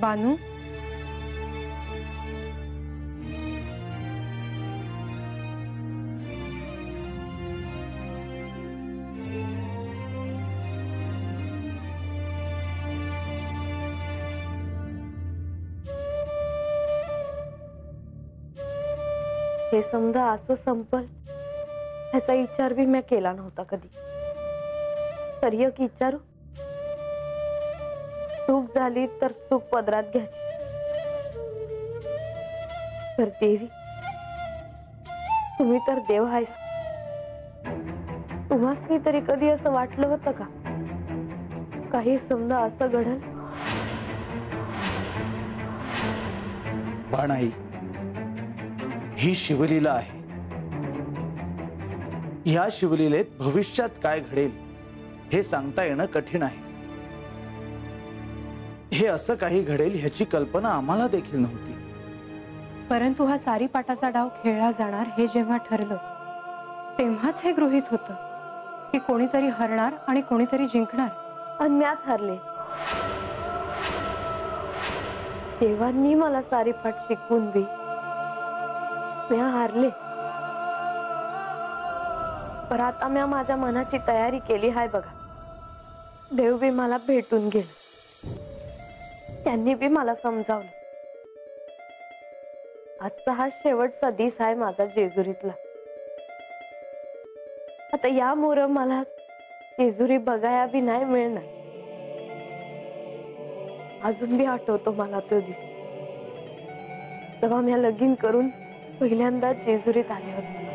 बानू, हे समजा असं संपल ह्याचा विचार बी मी केला नव्हता कधी. तरी एक विचारू, चूक झाली तर चूक पदरात घ्यायची. तर देवी, तुम्ही तर देव आहेस. तुम्हासनी तरी कधी असं वाटलं होतं का काही समजा असं घडल? बाणाई, ही शिवलीला आहे. या शिवलीलेत भविष्यात काय घडेल हे सांगता येणं कठीण आहे. हे असं काही घडेल ह्याची कल्पना आम्हाला देखील नव्हती. परंतु हा सारीपाटाचा डाव खेळला जाणार हे जेव्हा ठरलं तेव्हाच हे गृहीत होतं की कोणीतरी हरणार आणि कोणीतरी जिंकणार. आणि म्याच हरले. देवांनी मला सारीपाट शिकवून बी म्या हारले. पर आता म्या माझ्या मनाची तयारी केली हाय बघा. देव बी मला भेटून गेला. त्यांनी बी मला समजावलं. आजचा हा शेवटचा दिस आहे माझा जेजुरीतला. आता या मोर मला जेजुरी बघाया बी नाही मिळणार. अजून बी आठवतो मला तो दिस, तेव्हा मी लगीन करून पहिल्यांदा जेजुरीत आले होते.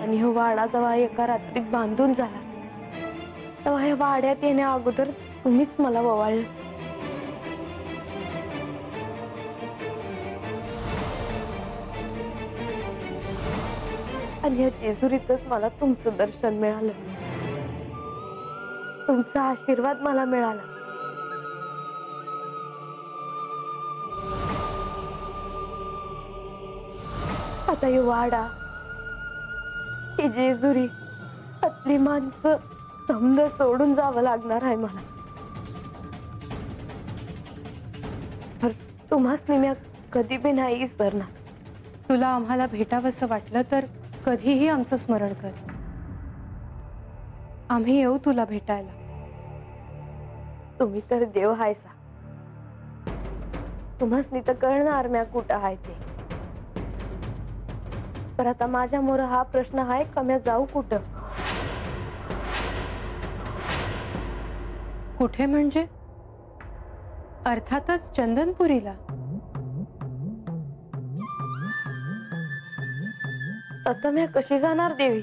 आणि हा वाडा जेव्हा एका रात्रीत बांधून झाला तेव्हा या वाड्यात येण्या अगोदर तुम्हीच मला ववाळलं. आणि या जेजुरीतच मला तुमचं दर्शन मिळालं. तुमचा आशीर्वाद मला मिळाला. आता ही वाडा, ही जेजुरी, आतली माणसं समज सोडून जावं लागणार आहे मला. तुम्हासनी मी कधी बी नाही विसरणार. तुला आम्हाला भेटावंसं वाटलं तर कधीही आमचं स्मरण कर. आम्ही येऊ तुला भेटायला. तुम्ही तर देव हायसा. तुम्हासनी तर कळणार म्या कुठं आहे ते. पर आता माझ्या मोर हा प्रश्न आहे का म्या जाऊ कुठं? कुठे म्हणजे? अर्थातच चंदनपुरीला. आता म्या कशी जाणार देवी?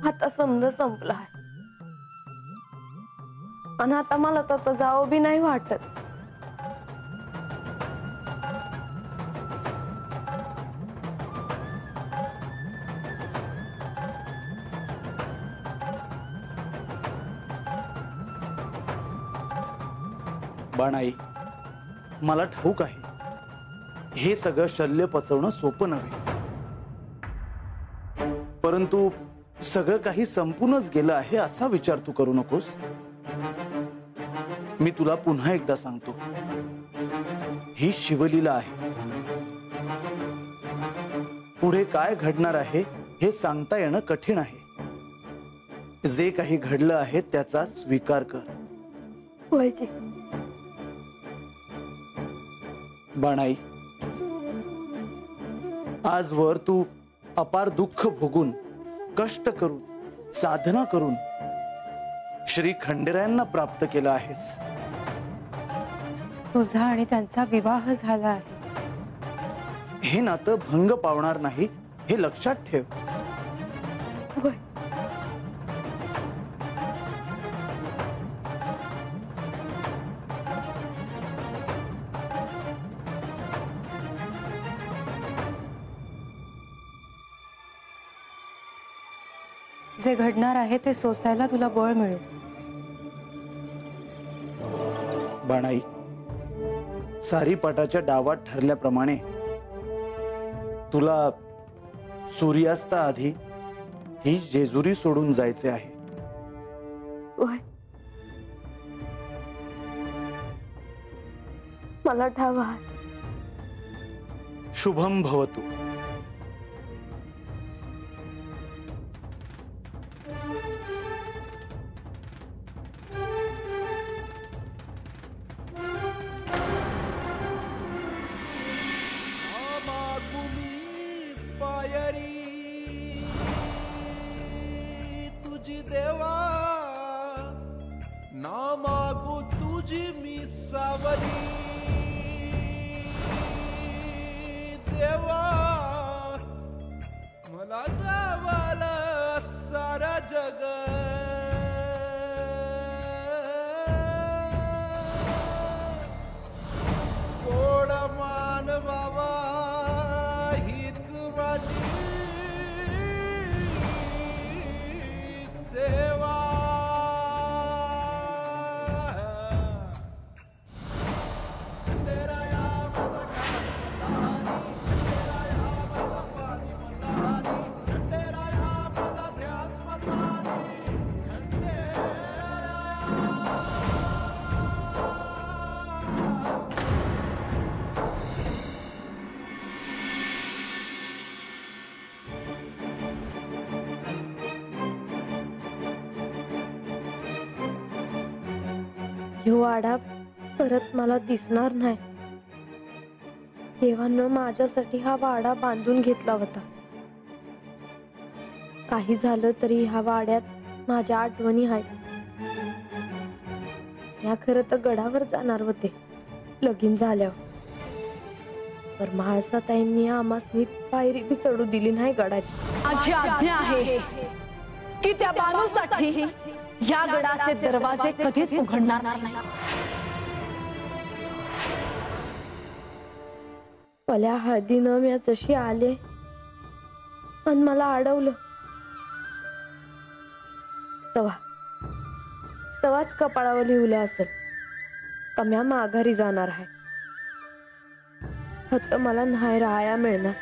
आता समज संपला आहे. आणि आता मला तर जावं बी नाही वाटत. बाणाई, मला ठाऊक आहे हे सगळं शल्य पचवणं सोपं नव्हे. परंतु सगळं काही संपूनच गेलं आहे असा विचार तू करू नकोस. मी तुला पुन्हा एकदा सांगतो, ही शिवलीला आहे. पुढे काय घडणार आहे हे सांगता येणं कठीण आहे. जे काही घडलं आहे त्याचा स्वीकार कर. व्हायची बाणाई, आजवर तू अपार दुःख भोगून, कष्ट करून, साधना करून श्री खंडेरायांना प्राप्त केलं आहेस. तुझा आणि त्यांचा विवाह झाला आहे. हे नातं भंग पावणार नाही हे लक्षात ठेव. जे घडणार आहे ते सोसायला तुला बळ मिळेल. बाणाई, सारीपाटाच्या डावात ठरल्याप्रमाणे तुला सूर्यास्ताआधी ही जेजुरी सोडून जायचे आहे. मला ठावा. शुभम भवतु. तुझी देवा ना मागू तुझी मी सावरी देवा मला गावाला सारा जग गोड मान बाबा हीच माझी सेवा. ह्यो वाडा परत मला दिसणार नाही. देवानं माझ्यासाठी हा वाडा बांधून घेतला होता. काही झालं तरी ह्या वाड्यात माझ्या आठवणी आहेत. या खरं तर गडावर जाणार होते लगीन झाल्यावर, पर म्हाळसाताईंनी आमासनी पायरी बी चढू दिली नाही गडाची. माझी आज्ञा आहे की त्या बानूसाठी या गडाचे दरवाजे कधीच उघडणार नाही. पल्या हळदीनं मी जशी आले आणि मला अडवलं तवाच कपाळावर लिहिलं असेल का म्या माघारी जाणार आहे. फक्त मला नाही राहाया मिळणार.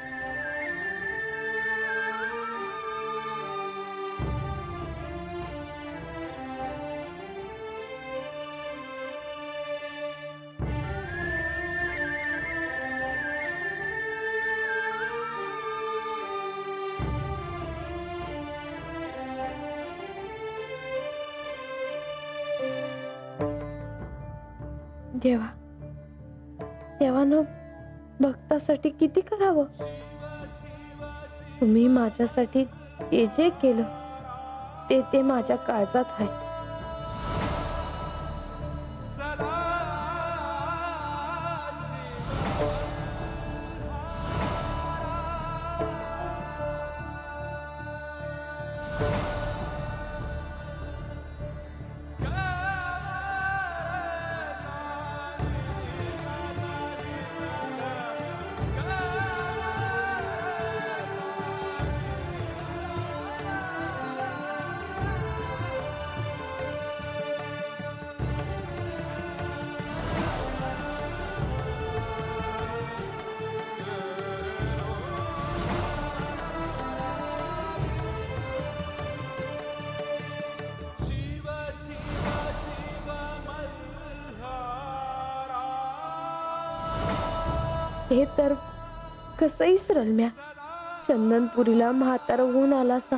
देवानं भक्तासाठी किती करावं. तुम्ही माझ्यासाठी जे केलं ते माझ्या काळजात आहे. हे तर कसं इसरल म्या. चंदनपुरीला म्हातारा होऊन आला सा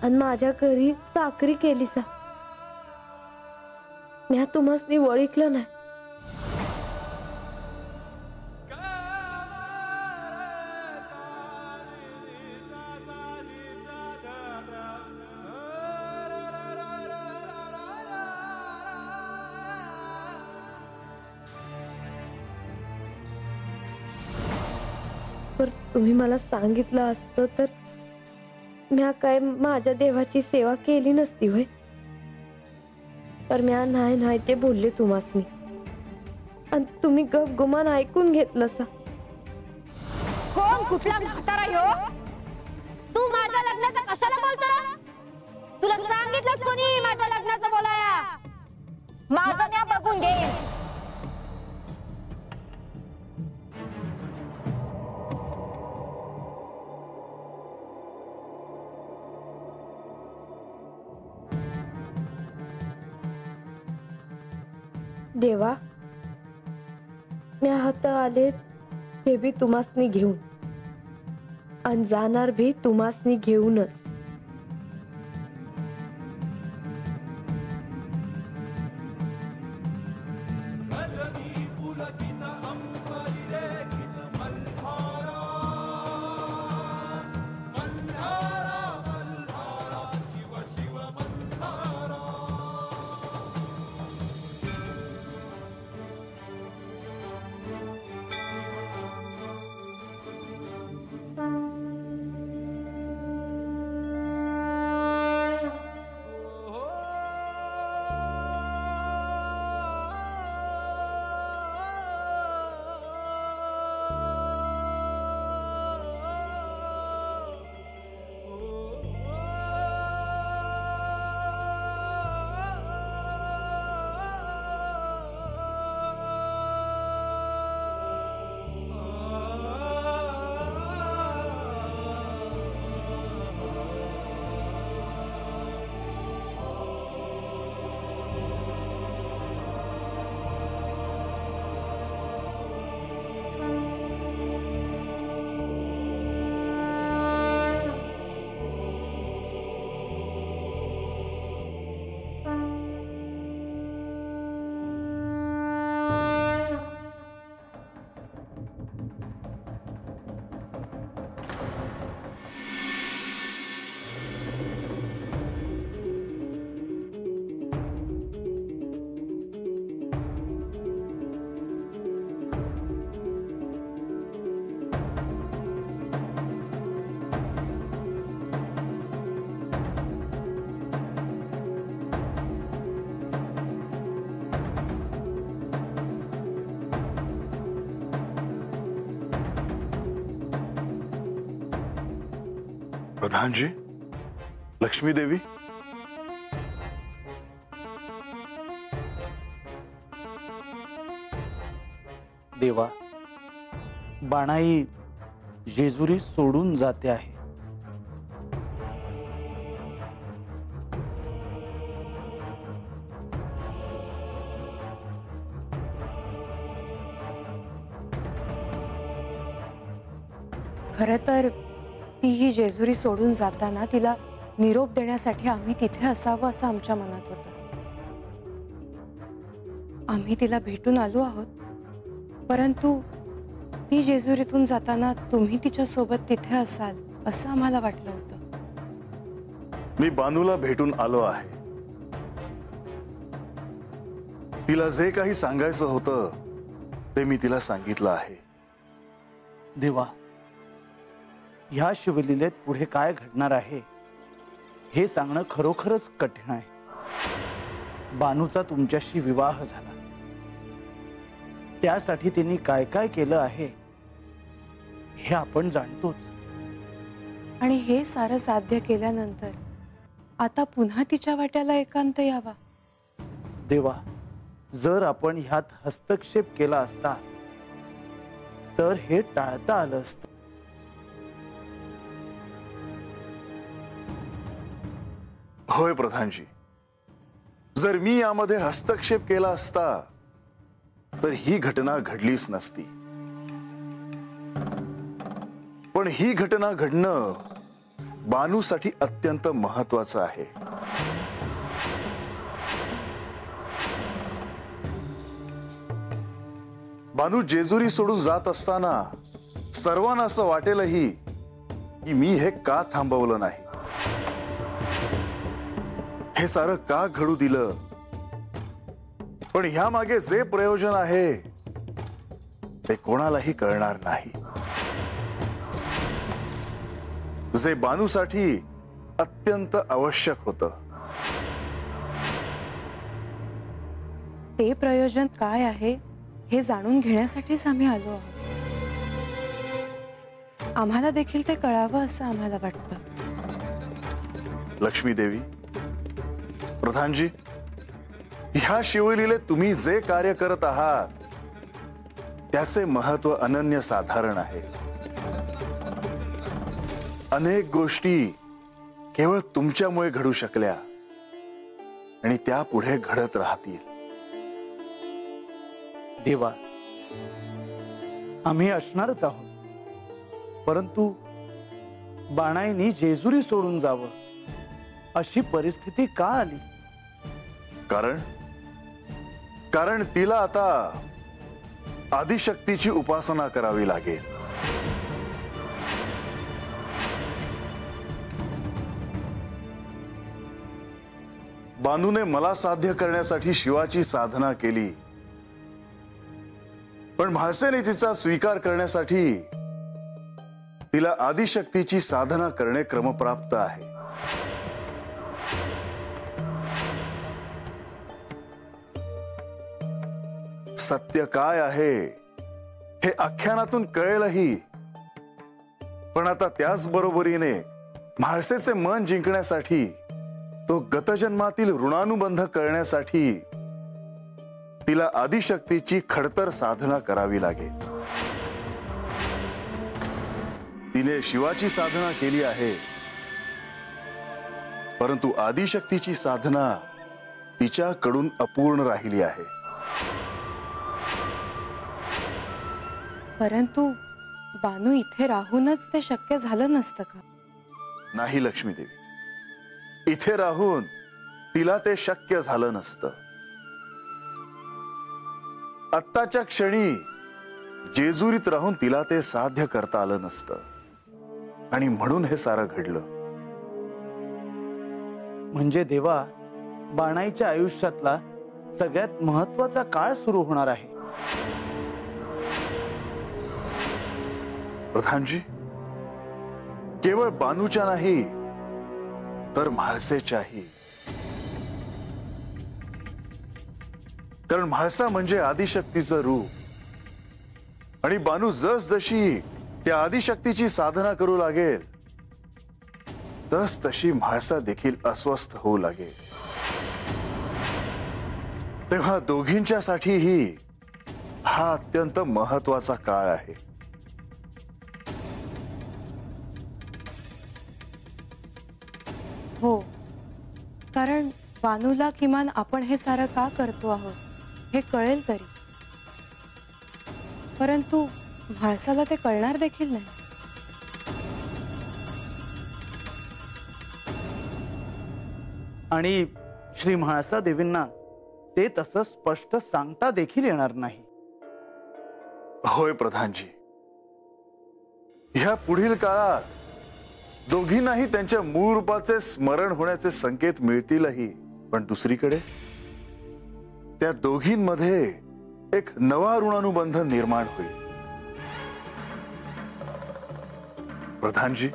आणि माझ्या घरी चाकरी केली सा. म्या तुम्हासनी ओळखलं नाही. तुम्ही मला सांगितलं असतं तर म्या काय माझ्या देवाची सेवा केली नसती होय. पर म्या नाही ते बोलले तुम्हासनी आणि तुम्ही गुमान ऐकून घेतलं सा. कोण कुठला म्हातारा ह्यो? तू माझ्या लग्नाचं कशाला बोलतो रे? तुला सांगितलंच कोणी माझ्या लग्नाचं बोलाया? माझं म्या बघून घेईन. देवा मी हात आले ते बी तुम्हासनी घेऊन आणि जाणार भी तुम्हासनी घेऊनच. प्रधान जी, लक्ष्मी देवी, देवा, बाणाई जेजुरी सोडून जाते आहे. खरं तर ती ही जेजुरी सोडून जाताना तिला निरोप देण्यासाठी आम्ही तिथे असावं असं आमच्या मनात होतं. आम्ही तिला भेटून आलो आहोत, परंतु ती जेजुरीतून जाताना तुम्ही तिच्या सोबत तिथे असाल असं आम्हाला वाटलं होतं. मी बानूला भेटून आलो आहे. तिला जे काही सांगायचं होतं ते मी तिला सांगितलं आहे. देवा, ह्या शिवलीलेत पुढे काय घडणार आहे हे सांगणं खरोखरच कठीण आहे. बानूचा तुमच्याशी विवाह झाला, त्यासाठी तिने काय काय केलं आहे हे आपण जाणतोच. आणि हे सारं साध्य केल्यानंतर आता पुन्हा तिच्या वाट्याला एकांत यावा. देवा, जर आपण ह्यात हस्तक्षेप केला असता तर हे टाळता आलं असतं. होय प्रधानजी, जर मी यामध्ये हस्तक्षेप केला असता तर ही घटना घडलीच नसती. पण ही घटना घडणं बानूसाठी अत्यंत महत्वाचं आहे. बानू जेजुरी सोडून जात असताना सर्वांना असं वाटेलही की मी हे का थांबवलं नाही, हे सारं का घडू दिलं. पण ह्या मागे जे प्रयोजन आहे ते कोणालाही कळणार नाही. जे बानूसाठी अत्यंत आवश्यक होतं. ते प्रयोजन काय आहे हे जाणून घेण्यासाठीच आम्ही आलो आहोत. आम्हाला देखील ते कळावं असं आम्हाला वाटतं. लक्ष्मी देवी, प्रधानजी, ह्या शिवलीलेत तुम्ही जे कार्य करत आहात त्याचे महत्व अनन्य साधारण आहे. अनेक गोष्टी केवळ तुमच्यामुळे घडू शकल्या आणि त्या पुढे घडत राहतील. देवा, आम्ही असणारच आहोत, परंतु बाणाईनी जेजुरी सोडून जावं अशी परिस्थिती का आली? कारण तिला आता आदिशक्तीची उपासना करावी लागेल. बानूने मला साध्य करण्यासाठी शिवाची साधना केली, पण म्हाळसेने तिचा स्वीकार करण्यासाठी तिला आदिशक्तीची साधना करणे क्रमप्राप्त आहे. सत्य काय आहे हे आख्यानातून कळेलही, पण आता त्याच बरोबरीने म्हाळसेचे मन जिंकण्यासाठी, तो गतजन्मातील ऋणानुबंध करण्यासाठी तिला आदिशक्तीची खडतर साधना करावी लागेल. तिने शिवाची साधना केली आहे, परंतु आदिशक्तीची साधना तिच्याकडून अपूर्ण राहिली आहे. परंतु बानू इथे राहूनच ते शक्य झालं नसतं का? नाही लक्ष्मी देवी, इथे राहून तिला ते शक्य झालं नसतं. आत्ताच्या क्षणी जेजुरीत राहून तिला ते साध्य करता आलं नसतं, आणि म्हणून हे सारं घडलं. म्हणजे देवा, बाणाईच्या आयुष्यातला सगळ्यात महत्वाचा काळ सुरू होणार आहे. प्रधानजी, केवळ बानूच्या नाही तर म्हाळसेच्याही. कारण म्हाळसा म्हणजे आदिशक्तीचं रूप, आणि बानू जसजशी त्या आदिशक्तीची साधना करू लागेल तस तशी म्हाळसा देखील अस्वस्थ होऊ लागेल. तेव्हा दोघींच्यासाठीही हा अत्यंत महत्वाचा काळ आहे. हो, कारण बानूला किमान आपण हे सारं का करतो आहोत हे कळेल तरी, परंतु म्हाळसाला ते कळणार देखील नाही. आणि श्री म्हाळसा देवींना ते तसं स्पष्ट सांगता देखील येणार नाही. होय प्रधानजी, ह्या पुढील काळात दोघींनाही त्यांच्या मूळ रूपाचे स्मरण होण्याचे संकेत मिळतीलही, पण दुसरीकडे त्या दोघींमध्ये एक नवा ऋणानुबंध निर्माण होईल. प्रधानजी,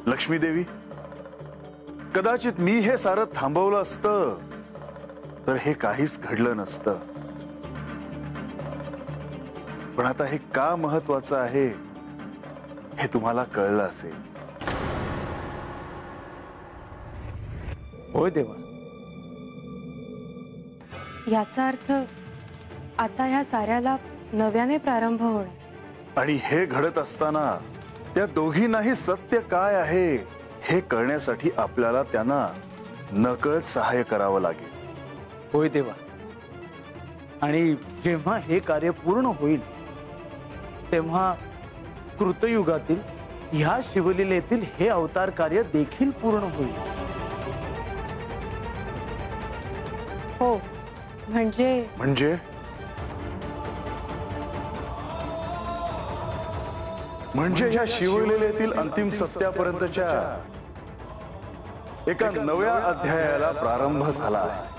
लक्ष्मी देवी, कदाचित मी हे सारं थांबवलं असतं तर हे काहीच घडलं नसतं. पण आता हे का महत्वाचं आहे हे तुम्हाला कळलं असेल. होय देवा. याचा अर्थ आता ह्या साऱ्याला नव्याने प्रारंभ होणार. आणि हे घडत असताना त्या दोघींनाही सत्य काय आहे हे कळण्यासाठी आपल्याला त्यांना नकळत सहाय्य करावं लागेल. होय देवा. आणि जेव्हा हे कार्य पूर्ण होईल तेव्हा कृतयुगातील ह्या शिवलीलेतील हे अवतार कार्य देखील पूर्ण होईल. हो, म्हणजे म्हणजे या शिवलीलेतील अंतिम सत्यापर्यंतच्या एका नव्या अध्यायाला प्रारंभ झाला आहे.